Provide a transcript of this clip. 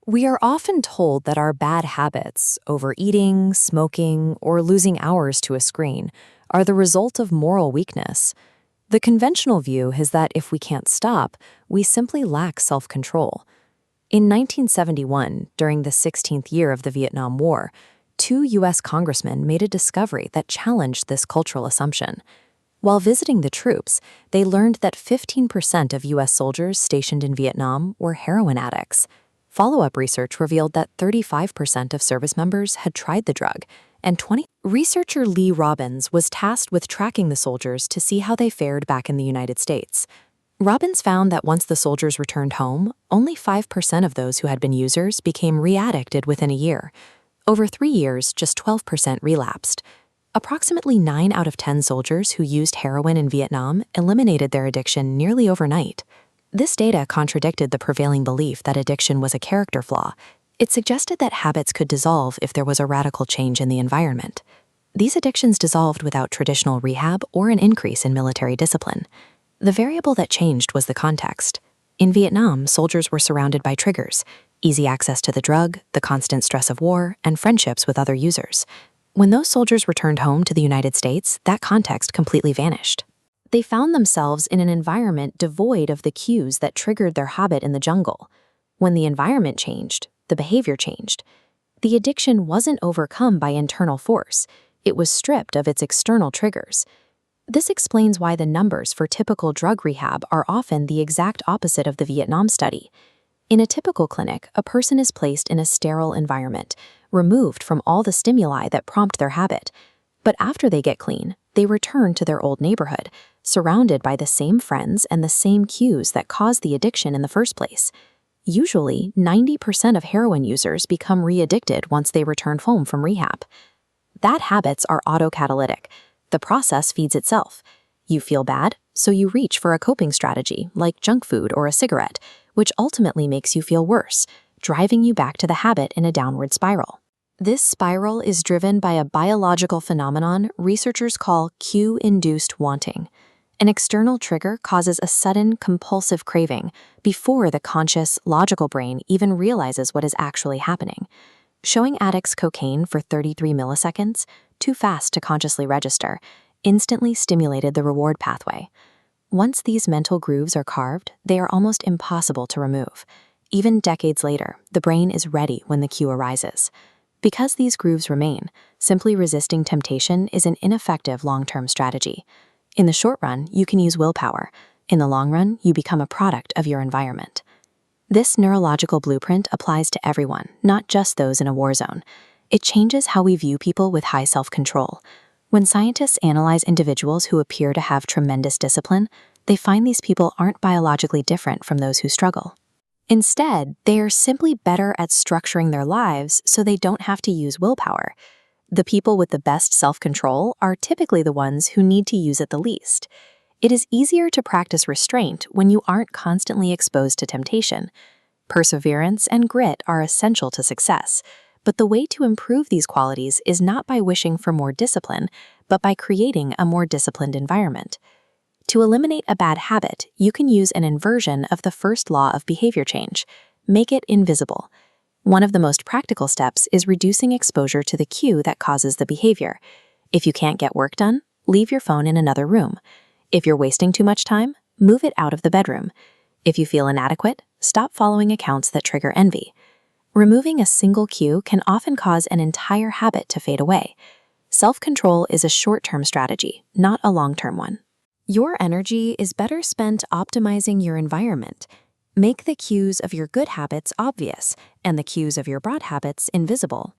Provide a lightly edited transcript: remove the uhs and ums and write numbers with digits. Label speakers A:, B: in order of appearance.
A: We are often told that our bad habits, overeating, smoking, or losing hours to a screen, are the result of moral weakness. The conventional view is that if we can't stop, we simply lack self-control. In 1971, during the 16th year of the Vietnam War, two U.S. congressmen made a discovery that challenged this cultural assumption. While visiting the troops, they learned that 15% of U.S. soldiers stationed in Vietnam were heroin addicts. Follow-up research revealed that 35% of service members had tried the drug, and 20. Researcher Lee Robbins was tasked with tracking the soldiers to see how they fared back in the United States. Robbins found that once the soldiers returned home, only 5% of those who had been users became re-addicted within a year. Over 3 years, just 12% relapsed. Approximately 9 out of 10 soldiers who used heroin in Vietnam eliminated their addiction nearly overnight. This data contradicted the prevailing belief that addiction was a character flaw. It suggested that habits could dissolve if there was a radical change in the environment. These addictions dissolved without traditional rehab or an increase in military discipline. The variable that changed was the context. In Vietnam, soldiers were surrounded by triggers: easy access to the drug, the constant stress of war, and friendships with other users. When those soldiers returned home to the United States, that context completely vanished. They found themselves in an environment devoid of the cues that triggered their habit in the jungle. When the environment changed, the behavior changed. The addiction wasn't overcome by internal force. It was stripped of its external triggers. This explains why the numbers for typical drug rehab are often the exact opposite of the Vietnam study. In a typical clinic, a person is placed in a sterile environment, removed from all the stimuli that prompt their habit. But after they get clean, they return to their old neighborhood, surrounded by the same friends and the same cues that caused the addiction in the first place. Usually, 90% of heroin users become re-addicted once they return home from rehab. Bad habits are autocatalytic. The process feeds itself. You feel bad, so you reach for a coping strategy, like junk food or a cigarette, which ultimately makes you feel worse, driving you back to the habit in a downward spiral. This spiral is driven by a biological phenomenon researchers call cue-induced wanting. An external trigger causes a sudden, compulsive craving before the conscious, logical brain even realizes what is actually happening. Showing addicts cocaine for 33 milliseconds, too fast to consciously register, instantly stimulated the reward pathway. Once these mental grooves are carved, they are almost impossible to remove. Even decades later, the brain is ready when the cue arises. Because these grooves remain, simply resisting temptation is an ineffective long-term strategy. In the short run, you can use willpower. In the long run, you become a product of your environment. This neurological blueprint applies to everyone, not just those in a war zone. It changes how we view people with high self-control. When scientists analyze individuals who appear to have tremendous discipline, they find these people aren't biologically different from those who struggle. Instead, they are simply better at structuring their lives so they don't have to use willpower. The people with the best self-control are typically the ones who need to use it the least. It is easier to practice restraint when you aren't constantly exposed to temptation. Perseverance and grit are essential to success, but the way to improve these qualities is not by wishing for more discipline, but by creating a more disciplined environment. To eliminate a bad habit, you can use an inversion of the first law of behavior change: make it invisible. One of the most practical steps is reducing exposure to the cue that causes the behavior. If you can't get work done, leave your phone in another room. If you're wasting too much time, move it out of the bedroom. If you feel inadequate, stop following accounts that trigger envy. Removing a single cue can often cause an entire habit to fade away. Self-control is a short-term strategy, not a long-term one. Your energy is better spent optimizing your environment. Make the cues of your good habits obvious and the cues of your bad habits invisible.